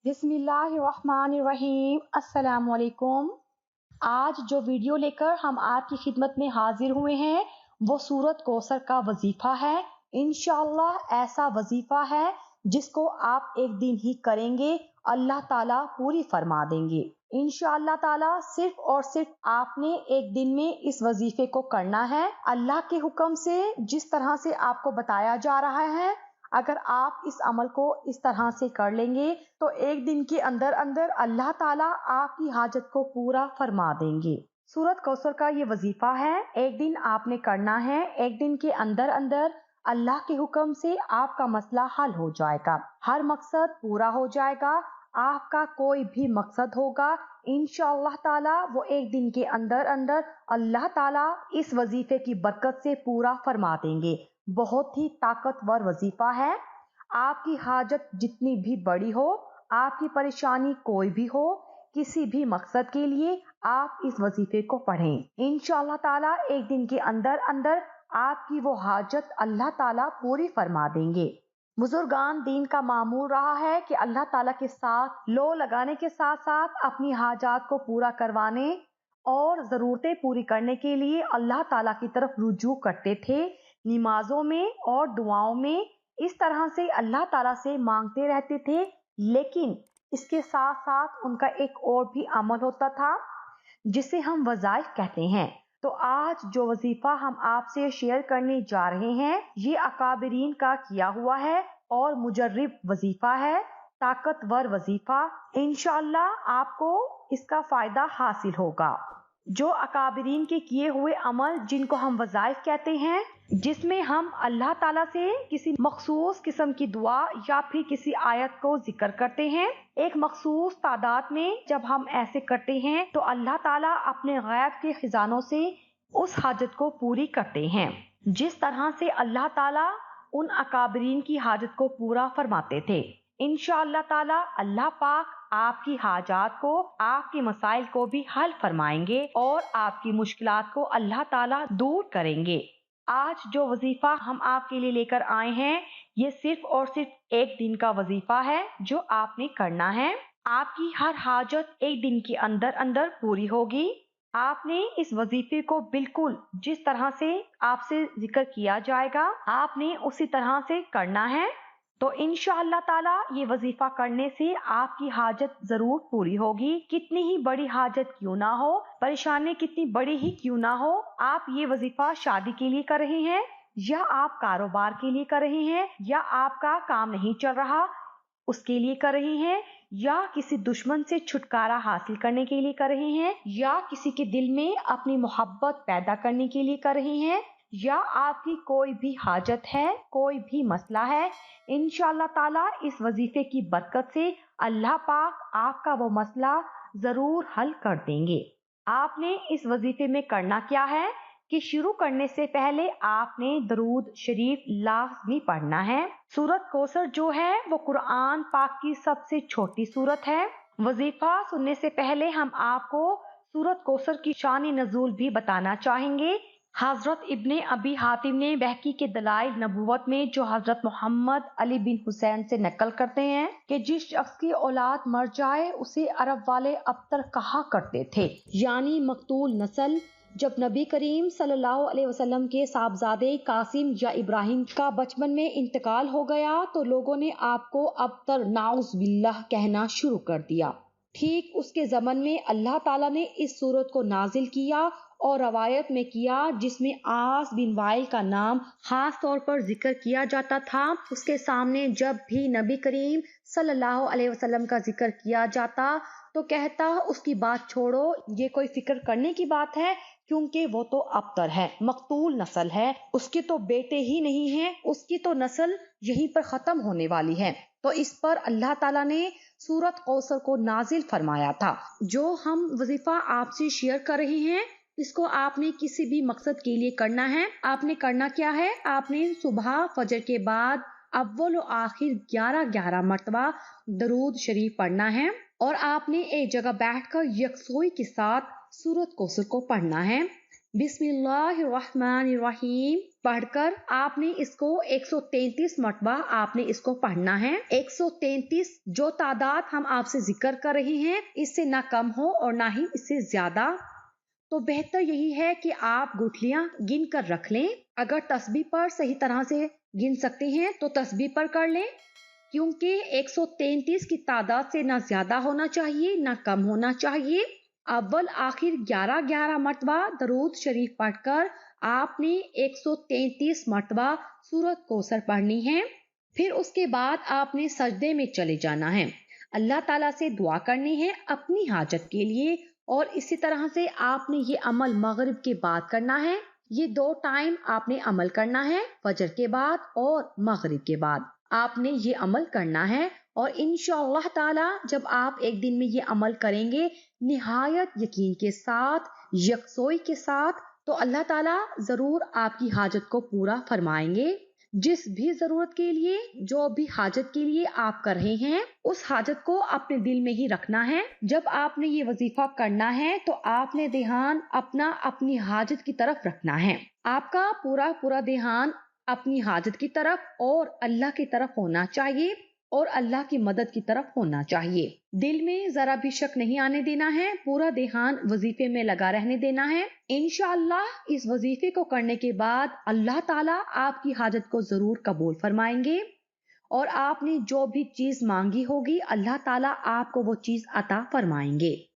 बिस्मिल्लाहिर्रहमानिर्रहीम। अस्सलाम वालेकुम। आज जो वीडियो लेकर हम आपकी खिदमत में हाजिर हुए हैं वो सूरत कौसर का वजीफा है। इंशाअल्लाह ऐसा वजीफा है जिसको आप एक दिन ही करेंगे, अल्लाह ताला पूरी फरमा देंगे। इंशाअल्लाह ताला सिर्फ और सिर्फ आपने एक दिन में इस वजीफे को करना है। अल्लाह के हुक्म से जिस तरह से आपको बताया जा रहा है, अगर आप इस अमल को इस तरह से कर लेंगे तो एक दिन के अंदर अंदर अल्लाह ताला आपकी हाजत को पूरा फरमा देंगे। सूरत कौसर का ये वजीफा है, एक दिन आपने करना है। एक दिन के अंदर अंदर अल्लाह के हुक्म से आपका मसला हल हो जाएगा, हर मकसद पूरा हो जाएगा। आपका कोई भी मकसद होगा इंशाअल्लाह ताला वो एक दिन के अंदर अंदर अल्लाह ताला इस वजीफे की बरकत से पूरा फरमा देंगे। बहुत ही ताकतवर वजीफा है। आपकी हाजत जितनी भी बड़ी हो, आपकी परेशानी कोई भी हो, किसी भी मकसद के लिए आप इस वजीफे को पढ़ें। इंशाअल्लाह ताला एक दिन के अंदर अंदर आपकी वो हाजत अल्लाह ताला पूरी फरमा देंगे। बुजुर्गान दीन का मामूल रहा है कि अल्लाह ताला के साथ लो लगाने के साथ साथ अपनी हाजात को पूरा करवाने और ज़रूरतें पूरी करने के लिए अल्लाह ताला की तरफ रुजू करते थे। नमाजों में और दुआओं में इस तरह से अल्लाह ताला से मांगते रहते थे। लेकिन इसके साथ साथ उनका एक और भी अमल होता था जिसे हम वज़ाइफ कहते हैं। तो आज जो वजीफा हम आपसे शेयर करने जा रहे हैं ये अकाबरीन का किया हुआ है और मुजर्रिब वजीफा है, ताकतवर वजीफा। इंशाअल्लाह आपको इसका फायदा हासिल होगा। जो अकाबरीन के किए हुए अमल जिनको हम वज़ाइफ कहते हैं, जिसमें हम अल्लाह ताला से किसी मखसूस किस्म की दुआ या फिर किसी आयत को जिक्र करते हैं। एक मखसूस तादाद में जब हम ऐसे करते हैं तो अल्लाह ताला अपने गैब के खजानों से उस हाजत को पूरी करते हैं, जिस तरह से अल्लाह ताला उन अकाबरीन की हाजत को पूरा फरमाते थे। इंशाअल्लाह ताला अल्लाह पाक आपकी हाजात को, आपके मसाइल को भी हल फरमाएंगे और आपकी मुश्किलात को अल्लाह ताला दूर करेंगे। आज जो वजीफा हम आपके लिए लेकर आए हैं ये सिर्फ और सिर्फ एक दिन का वजीफा है जो आपने करना है। आपकी हर हाजत एक दिन के अंदर अंदर पूरी होगी। आपने इस वजीफे को बिल्कुल जिस तरह से आपसे जिक्र किया जाएगा आपने उसी तरह से करना है। तो इंशाअल्लाह ताला ये वजीफा करने से आपकी हाजत जरूर पूरी होगी। कितनी ही बड़ी हाजत क्यों ना हो, परेशानी कितनी बड़ी ही क्यों ना हो, आप ये वजीफा शादी के लिए कर रहे हैं या आप कारोबार के लिए कर रहे हैं या आपका काम नहीं चल रहा उसके लिए कर रहे हैं या किसी दुश्मन से छुटकारा हासिल करने के लिए कर रहे हैं या किसी के दिल में अपनी मोहब्बत पैदा करने के लिए कर रहे हैं या आपकी कोई भी हाजत है, कोई भी मसला है, इंशाअल्लाह ताला इस वजीफे की बरकत से अल्लाह पाक आपका वो मसला जरूर हल कर देंगे। आपने इस वजीफे में करना क्या है कि शुरू करने से पहले आपने दरूद शरीफ लाज़मी पढ़ना है। सूरत कौसर जो है वो कुरान पाक की सबसे छोटी सूरत है। वजीफा सुनने से पहले हम आपको सूरत कौसर की शान नज़ूल भी बताना चाहेंगे। हजरत इब्ने अबी हातिम ने बहकी के दलाइल नबूवत में जो हजरत मोहम्मद अली बिन हुसैन से नकल करते हैं कि जिस शख्स की औलाद मर जाए उसे अरब वाले अबतर कहा करते थे, यानी मकतूल नस्ल। जब नबी करीम सल्लल्लाहु अलैहि वसल्लम के साहबजादे कासिम या इब्राहिम का बचपन में इंतकाल हो गया तो लोगों ने आपको अबतर नाउज़ बिल्लाह कहना शुरू कर दिया। ठीक उसके ज़मन में अल्लाह ताला ने इस सूरत को नाजिल किया और रवायत में किया जिसमें आस बिन वाइल का नाम खास तौर पर जिक्र किया जाता था। उसके सामने जब भी नबी करीम सल्लल्लाहु अलैहि वसल्लम का जिक्र किया जाता तो कहता उसकी बात छोड़ो, ये कोई फिक्र करने की बात है क्योंकि वो तो अबतर है, मकतूल नस्ल है, उसके तो बेटे ही नहीं है, उसकी तो नस्ल यहीं पर खत्म होने वाली है। तो इस पर अल्लाह ताला ने सूरत कौसर को नाजिल फरमाया था। जो हम वजीफा आपसे शेयर कर रहे हैं इसको आपने किसी भी मकसद के लिए करना है। आपने करना क्या है, आपने सुबह फजर के बाद अव्वल और आखिर 11-11 मरतबा दरूद शरीफ पढ़ना है और आपने एक जगह बैठकर यकसोई के साथ सूरत कौसर को पढ़ना है। बिस्मिल्लाहिर्रहमानिर्रहीम पढ़कर आपने इसको 133 मरतबा आपने इसको पढ़ना है। 133 जो तादाद हम आपसे जिक्र कर रहे हैं, इससे ना कम हो और ना ही इससे ज्यादा। तो बेहतर यही है कि आप गुठलियां गिन कर रख लें। अगर तस्बीह पर सही तरह से गिन सकते हैं तो तस्बीह पर कर लें, क्योंकि 133 की तादाद से ना ज्यादा होना चाहिए ना कम होना चाहिए। अव्वल आखिर 11-11 मरतबा दरूद शरीफ पढ़कर आपने 133 मरतबा सूरत कौसर पढ़नी है। फिर उसके बाद आपने सजदे में चले जाना है, अल्लाह ताला से दुआ करनी है अपनी हाजत के लिए। और इसी तरह से आपने ये अमल मगरिब के बाद करना है। ये 2 टाइम आपने अमल करना है, फजर के बाद और मगरिब के बाद आपने ये अमल करना है। और इंशाअल्लाह ताला जब आप एक दिन में ये अमल करेंगे निहायत यकीन के साथ, यकसोई के साथ, तो अल्लाह ताला जरूर आपकी हाजत को पूरा फरमाएंगे। जिस भी जरूरत के लिए, जो भी हाजत के लिए आप कर रहे हैं, उस हाजत को अपने दिल में ही रखना है। जब आपने ये वजीफा करना है तो आपने ध्यान अपनी हाजत की तरफ रखना है। आपका पूरा ध्यान अपनी हाजत की तरफ और अल्लाह की तरफ होना चाहिए और अल्लाह की मदद की तरफ होना चाहिए। दिल में जरा भी शक नहीं आने देना है, पूरा ध्यान वजीफे में लगा रहने देना है। इंशाअल्लाह इस वजीफे को करने के बाद अल्लाह ताला आपकी हाजत को जरूर कबूल फरमाएंगे और आपने जो भी चीज मांगी होगी अल्लाह ताला आपको वो चीज अता फरमाएंगे।